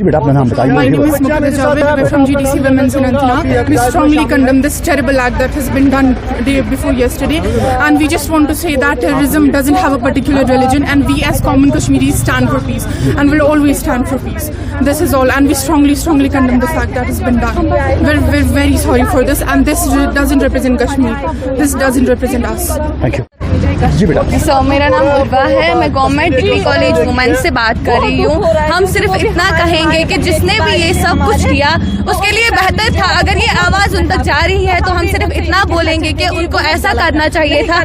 जी बेटा अपना नाम बताइए। My name is Mukta Javed. We're from GDC Women's in Anantnag. We strongly condemn this terrible act that has been done day before yesterday, and we just want to say that terrorism doesn't have a particular religion, and we as common Kashmiris stand for peace, and will always stand for peace. This is all, and we strongly condemn the fact that has been done. We're very sorry for this, and this doesn't represent Kashmir. This doesn't represent us. Thank you जी बेटा। So मेरा नाम उर्वा है, मैं government degree college women से बात कर रही हूँ। हम सिर्फ इतना कहेंगे कि जिसने भी ये सब कुछ किया उसके लिए बेहतर था अगर ये आवाज़ उन तक जा रही है, तो हम सिर्फ इतना बोलेंगे कि उनको ऐसा करना चाहिए था,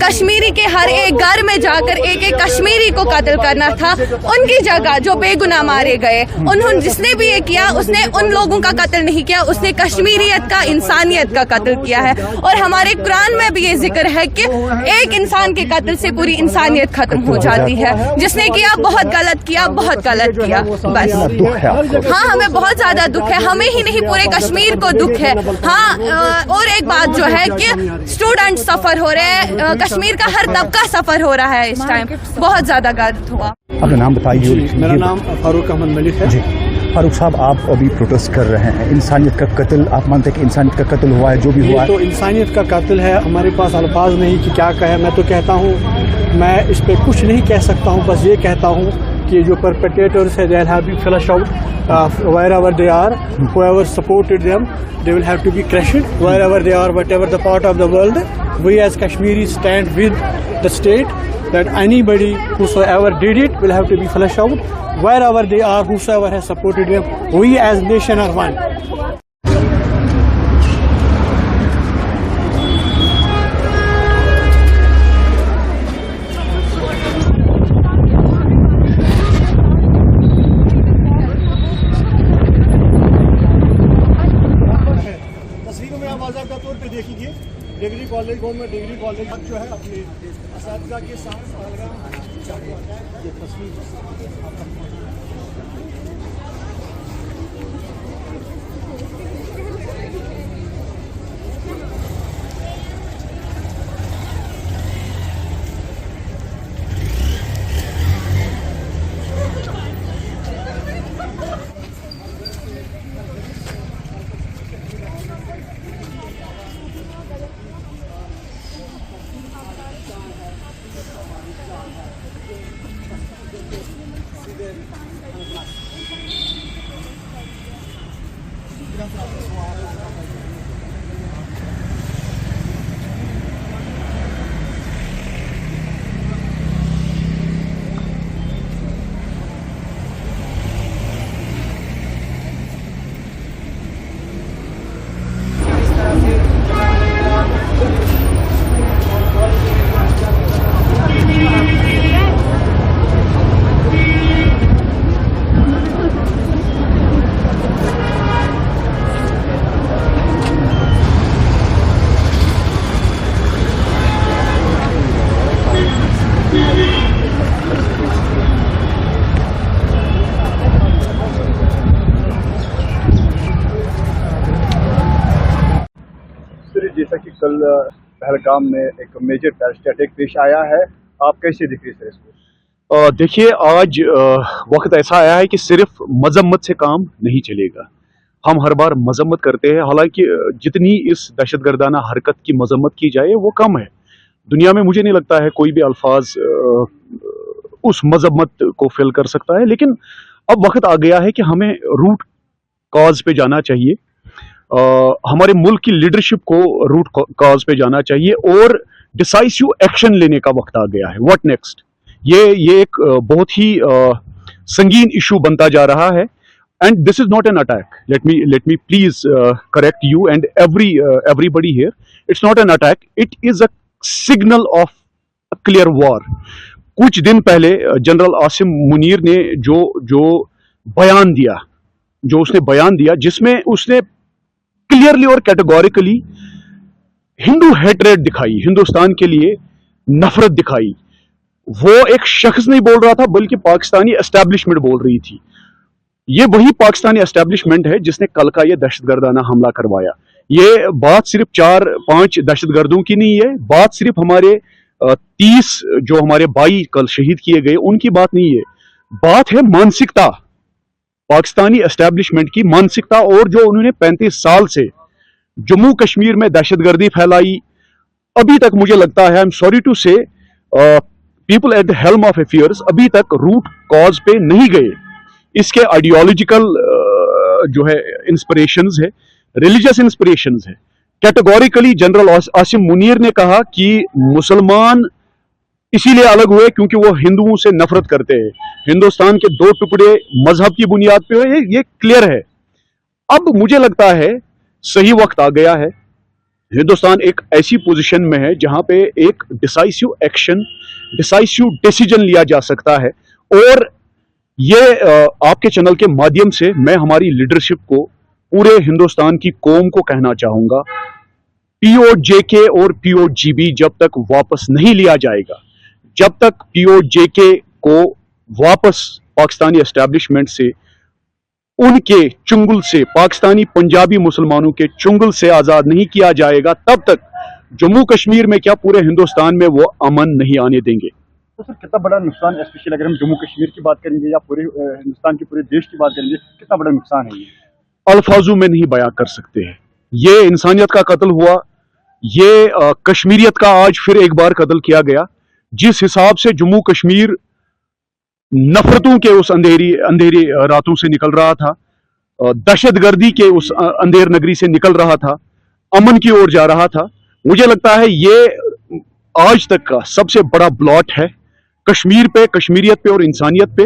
कश्मीरी के हर एक घर में जाकर एक एक कश्मीरी को कत्ल करना था, उनकी जगह जो बेगुनाह मारे गए। उन्होंने जिसने भी ये किया उसने उन लोगों का कत्ल नहीं किया, उसने कश्मीरियत का, इंसानियत का कत्ल किया है। और हमारे कुरान में भी ये जिक्र है कि एक इंसान के कत्ल से पूरी इंसानियत खत्म हो जाती है। जिसने किया बहुत गलत किया, बहुत गलत किया, बस। हाँ, हमें बहुत ज्यादा दुख है, हमें ही नहीं पूरे कश्मीर को दुख है। हाँ, और एक बात जो है कि स्टूडेंट सफर हो रहे हैं, कश्मीर का हर तबका सफर हो रहा है इस टाइम, बहुत ज्यादा दर्द हुआ। अपना नाम बताइए। मेरा नाम फारूक अहमद मलिक है। जी फारूक साहब, आप अभी प्रोटेस्ट कर रहे हैं, इंसानियत का कत्ल, आप मानते हैं कि इंसानियत का कत्ल हुआ है? जो भी हुआ है तो इंसानियत का कत्ल है, हमारे पास अल्फाज नहीं कि क्या कहे। मैं तो कहता हूँ, मैं इस पे कुछ नहीं कह सकता हूँ, बस ये कहता हूँ कि जो परपेट्रेटर्स है, they will have be flush out wherever they are, whoever supported them, they will have to be crushed wherever they are, whatever the part of the world. We as Kashmiris stand with the state that anybody whosoever did it will have to be flushed out wherever they are, whosoever has supported them. We as nation are one. तस्वीरों में आप बाज़ाब्ता तौर पे देखिए degree college, government degree college जो है अपने असातिज़ा के साथ ये तस्वीर जैसा कि कल पहलगाम में एक मेजर टेररिस्ट अटैक पेश आया है, आप कैसे देख रहे हैं इसको? देखिए, आज वक्त ऐसा आया है कि सिर्फ मजम्मत से काम नहीं चलेगा। हम हर बार मजम्मत करते हैं, हालांकि जितनी इस दहशतगर्दाना हरकत की मजम्मत की जाए वो कम है। दुनिया में मुझे नहीं लगता है कोई भी अल्फाज उस मजम्मत को फिल कर सकता है। लेकिन अब वक्त आ गया है कि हमें रूट कॉज पे जाना चाहिए, हमारे मुल्क की लीडरशिप को रूट कॉज पे जाना चाहिए और डिसाइसिव एक्शन लेने का वक्त आ गया है। What next? ये एक बहुत ही संगीन इशू बनता जा रहा है। And this is not an attack, let me please correct you and everybody here. It's not an attack, it is a signal of a clear war. कुछ दिन पहले जनरल आसिम मुनीर ने जो उसने बयान दिया जिसमें उसने क्लियरली और कैटेगोरिकली हिंदू हेट्रेड दिखाई, हिंदुस्तान के लिए नफरत दिखाई। वो एक शख्स नहीं बोल रहा था बल्कि पाकिस्तानी एस्टैब्लिशमेंट बोल रही थी। ये वही पाकिस्तानी एस्टैब्लिशमेंट है जिसने कल का ये दहशतगर्दाना हमला करवाया। ये बात सिर्फ 4-5 दहशतगर्दों की नहीं है, बात सिर्फ हमारे 30 जो हमारे भाई कल शहीद किए गए उनकी बात नहीं है, बात है मानसिकता। पाकिस्तानी एस्टेब्लिशमेंट की मानसिकता और जो उन्होंने 35 साल से जम्मू कश्मीर में दहशतगर्दी फैलाई, अभी तक मुझे लगता है, आई एम सॉरी टू से, people at the helm of affairs अभी तक रूट कॉज पे नहीं गए। इसके आइडियोलॉजिकल जो है इंस्पिरेशंस है, रिलीजियस इंस्पिरेशंस है। कैटेगोरिकली जनरल आसिम मुनीर ने कहा कि मुसलमान इसीलिए अलग हुए क्योंकि वो हिंदुओं से नफरत करते हैं, हिंदुस्तान के दो टुकड़े मजहब की बुनियाद पे हुए, ये क्लियर है। अब मुझे लगता है सही वक्त आ गया है, हिंदुस्तान एक ऐसी पोजीशन में है जहां पे एक डिसाइसिव एक्शन, डिसाइसिव डिसीजन लिया जा सकता है। और ये आपके चैनल के माध्यम से मैं हमारी लीडरशिप को, पूरे हिंदुस्तान की कौम को कहना चाहूंगा, POJK और POGB जब तक वापस नहीं लिया जाएगा, जब तक POJK को वापस पाकिस्तानी एस्टेब्लिशमेंट से, उनके चुंगल से, पाकिस्तानी पंजाबी मुसलमानों के चुंगल से आजाद नहीं किया जाएगा, तब तक जम्मू कश्मीर में क्या पूरे हिंदुस्तान में वो अमन नहीं आने देंगे। तो सर कितना बड़ा नुकसान, स्पेशली अगर हम जम्मू कश्मीर की बात करेंगे या पूरे हिंदुस्तान के पूरे देश की बात करेंगे, कितना बड़ा नुकसान है ये? अल्फाजों में नहीं बयां कर सकते हैं। ये इंसानियत का कत्ल हुआ, ये कश्मीरियत का आज फिर एक बार कत्ल किया गया। जिस हिसाब से जम्मू कश्मीर नफरतों के उस अंधेरी रातों से निकल रहा था, दहशतगर्दी के उस अंधेर नगरी से निकल रहा था, अमन की ओर जा रहा था, मुझे लगता है ये आज तक का सबसे बड़ा ब्लॉट है कश्मीर पे, कश्मीरियत पे और इंसानियत पे।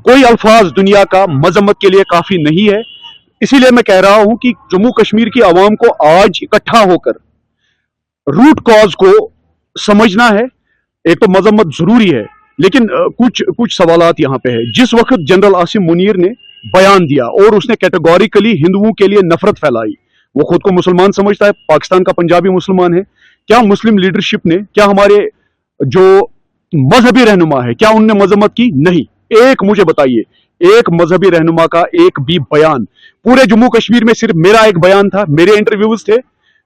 कोई अल्फाज दुनिया का मजम्मत के लिए काफी नहीं है। इसीलिए मैं कह रहा हूं कि जम्मू कश्मीर की आवाम को आज इकट्ठा होकर रूट कॉज को समझना है। एक तो मजम्मत जरूरी है, लेकिन कुछ सवालात यहां पे है। जिस वक्त जनरल आसिम मुनीर ने बयान दिया और उसने कैटेगोरिकली हिंदुओं के लिए नफरत फैलाई, वो खुद को मुसलमान समझता है, पाकिस्तान का पंजाबी मुसलमान है। क्या मुस्लिम लीडरशिप ने, क्या हमारे जो मजहबी रहनुमा है, क्या उनने मजम्मत की? नहीं। एक मुझे बताइए, एक मजहबी रहनुमा का एक भी बयान, पूरे जम्मू कश्मीर में सिर्फ मेरा एक बयान था, मेरे इंटरव्यूज थे,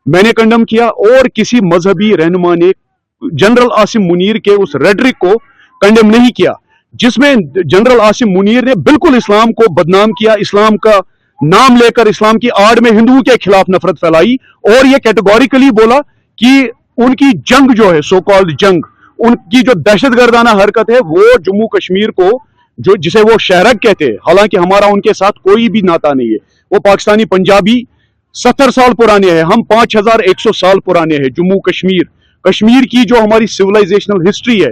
मैंने कंडम किया, और किसी मजहबी रहनुमा ने जनरल आसिम मुनीर के उस रेडरिक को कंडेम नहीं किया, जिसमें जनरल आसिम मुनीर ने बिल्कुल इस्लाम को बदनाम किया, इस्लाम का नाम लेकर इस्लाम की आड़ में हिंदुओं के खिलाफ नफरत फैलाई, और यह कैटेगोरिकली बोला कि उनकी जंग जो है, सो कॉल्ड जंग, उनकी जो दहशतगर्दाना हरकत है, वो जम्मू कश्मीर को, जो जिसे वो शहरक कहते हैं, हालांकि हमारा उनके साथ कोई भी नाता नहीं है, वो पाकिस्तानी पंजाबी 70 साल पुराने हैं, हम 5100 साल पुराने हैं। जम्मू कश्मीर की जो हमारी सिविलाइजेशनल हिस्ट्री है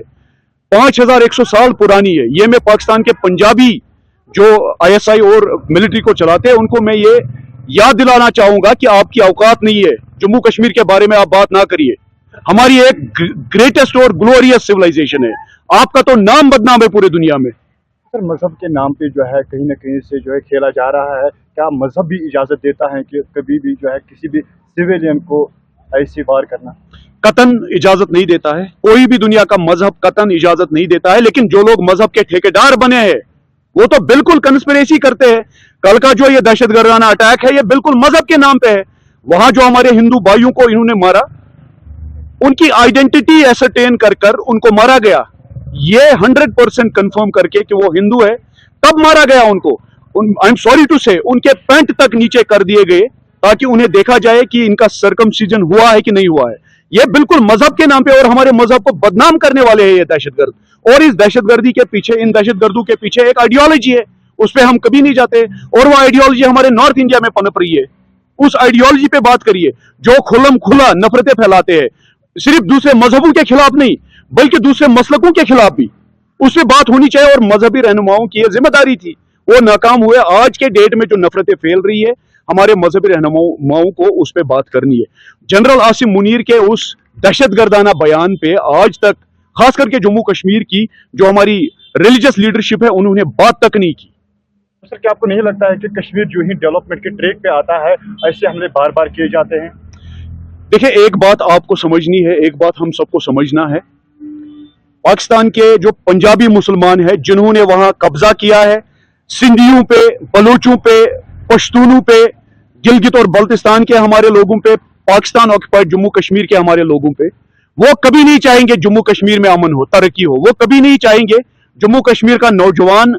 5100 साल पुरानी है। ये मैं पाकिस्तान के पंजाबी जो ISI और मिलिट्री को चलाते हैं उनको मैं ये याद दिलाना चाहूंगा कि आपकी औकात नहीं है, जम्मू कश्मीर के बारे में आप बात ना करिए। हमारी एक ग्रेटेस्ट और ग्लोरियस सिविलाइजेशन है, आपका तो नाम बदनाम है पूरे दुनिया में। सर मजहब के नाम पे जो है कहीं ना कहीं से जो है खेला जा रहा है, क्या मजहब भी इजाजत देता है कि कभी भी जो है किसी भी सिविलियन को ऐसी वार करना? कतन इजाजत नहीं देता है, कोई भी दुनिया का मजहब कतन इजाजत नहीं देता है, लेकिन जो लोग मजहब के ठेकेदार बने हैं वो तो बिल्कुल कंस्पिरेसी करते हैं। कल का जो ये दहशतगर्दाना अटैक है, ये बिल्कुल मजहब के नाम पे है। वहां जो हमारे हिंदू भाइयों को इन्होंने मारा, उनकी आइडेंटिटी एसरटेन कर उनको मारा गया, ये 100% कंफर्म करके कि वो हिंदू है, तब मारा गया उनको। आई एम सॉरी टू से, उनके पैंट तक नीचे कर दिए गए ताकि उन्हें देखा जाए कि इनका सर्कमसिजन हुआ है कि नहीं हुआ है। ये बिल्कुल मजहब के नाम पे और हमारे मजहब को बदनाम करने वाले हैं ये दहशतगर्द। और इस दहशतगर्दी के पीछे, इन दहशतगर्दों के पीछे एक आइडियोलॉजी है, उस पर हम कभी नहीं जाते, और वो आइडियोलॉजी हमारे नॉर्थ इंडिया में पनप रही है। उस आइडियोलॉजी पे बात करिए जो खुल्लम खुला नफरतें फैलाते हैं, सिर्फ दूसरे मजहबों के खिलाफ नहीं बल्कि दूसरे मसलकों के खिलाफ भी, उस पर बात होनी चाहिए। और मजहबी रहनुमाओं की यह जिम्मेदारी थी, वो नाकाम हुए। आज के डेट में जो नफरतें फैल रही है, हमारे मजहबी रहनुमाओं को उस पर बात करनी है। जनरल आसिम मुनीर के उस दहशतगर्दाना बयान पे आज तक, खास करके जम्मू कश्मीर की जो हमारी रिलीजियस लीडरशिप है, उन्होंने बात तक नहीं की। सर क्या आपको नहीं लगता है कि कश्मीर जो ही डेवलपमेंट के ट्रैक पे आता है, ऐसे हमले बार बार किए जाते हैं? देखिए, एक बात आपको समझनी है, एक बात हम सबको समझना है। पाकिस्तान के जो पंजाबी मुसलमान हैं जिन्होंने वहां कब्जा किया है, सिंधियों पे, बलूचों पे, पश्तूनों पे, गिलगित और बल्तिस्तान के हमारे लोगों पे, पाकिस्तान ऑक्युपाइड जम्मू कश्मीर के हमारे लोगों पे, वो कभी नहीं चाहेंगे जम्मू कश्मीर में अमन हो, तरक्की हो। वो कभी नहीं चाहेंगे जम्मू कश्मीर का नौजवान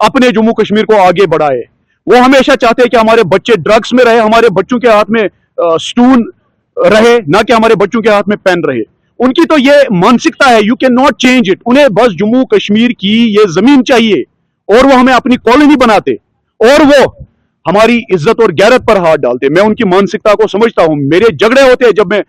अपने जम्मू कश्मीर को आगे बढ़ाए। वो हमेशा चाहते हैं कि हमारे बच्चे ड्रग्स में रहे, हमारे बच्चों के हाथ में स्टून रहे, ना कि हमारे बच्चों के हाथ में पेन रहे। उनकी तो ये मानसिकता है, you can not change it. उन्हें बस जम्मू कश्मीर की ये जमीन चाहिए और वो हमें अपनी कॉलोनी बनाते और वो हमारी इज्जत और गैरत पर हाथ डालते। मैं उनकी मानसिकता को समझता हूं। मेरे झगड़े होते हैं जब मैं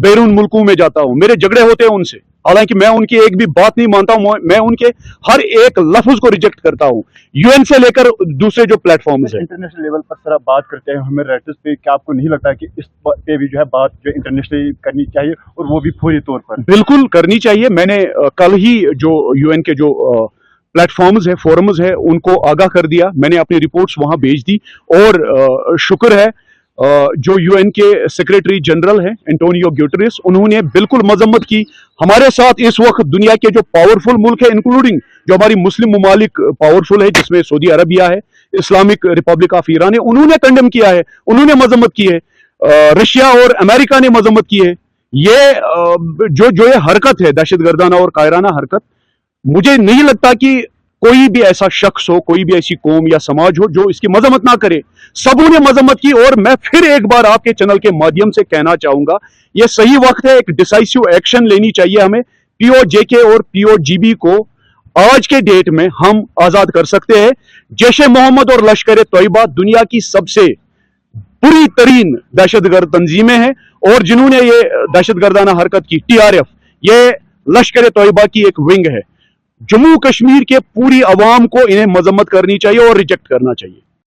बैरून मुल्कों में जाता हूं, मेरे झगड़े होते हैं उनसे, हालांकि मैं उनकी एक भी बात नहीं मानता हूं, मैं उनके हर एक लफ्ज को रिजेक्ट करता हूं, यूएन से लेकर दूसरे जो प्लेटफॉर्म्स हैं। इंटरनेशनल लेवल पर सर आप बात करते हैं ह्यूमन राइट्स पे, क्या आपको नहीं लगता कि इस पे भी जो है बात जो इंटरनेशनली करनी चाहिए और वो भी पूरी तौर पर? बिल्कुल करनी चाहिए। मैंने कल ही जो यूएन के जो प्लेटफॉर्म्स है, फोरम्स है, उनको आगाह कर दिया। मैंने अपनी रिपोर्ट्स वहां भेज दी और शुक्र है जो यूएन के सेक्रेटरी जनरल हैं एंटोनियो ग्यूटेरेस, उन्होंने बिल्कुल मजम्मत की। हमारे साथ इस वक्त दुनिया के जो पावरफुल मुल्क है, इंक्लूडिंग जो हमारी मुस्लिम ममालिक पावरफुल है, जिसमें सऊदी अरबिया है, इस्लामिक रिपब्लिक ऑफ ईरान है, उन्होंने कंडेम किया है, उन्होंने मजम्मत की है। रशिया और अमेरिका ने मजम्मत की है। ये जो ये हरकत है, दहशतगर्दाना और कायराना हरकत, मुझे नहीं लगता कि कोई भी ऐसा शख्स हो, कोई भी ऐसी कौम या समाज हो जो इसकी मजम्मत ना करे। सबों ने मजम्मत की और मैं फिर एक बार आपके चैनल के माध्यम से कहना चाहूंगा, यह सही वक्त है, एक डिसाइसिव एक्शन लेनी चाहिए हमें। पीओजेके और पीओजीबी को आज के डेट में हम आजाद कर सकते हैं। जैश-ए मोहम्मद और लश्कर तोयबा दुनिया की सबसे बुरी तरीन दहशतगर्द तंजीमें हैं और जिन्होंने ये दहशतगर्दाना हरकत की, टीआरएफ, ये लश्कर तोयबा की एक विंग है। जम्मू कश्मीर के पूरी अवाम को इन्हें मजम्मत करनी चाहिए और रिजेक्ट करना चाहिए।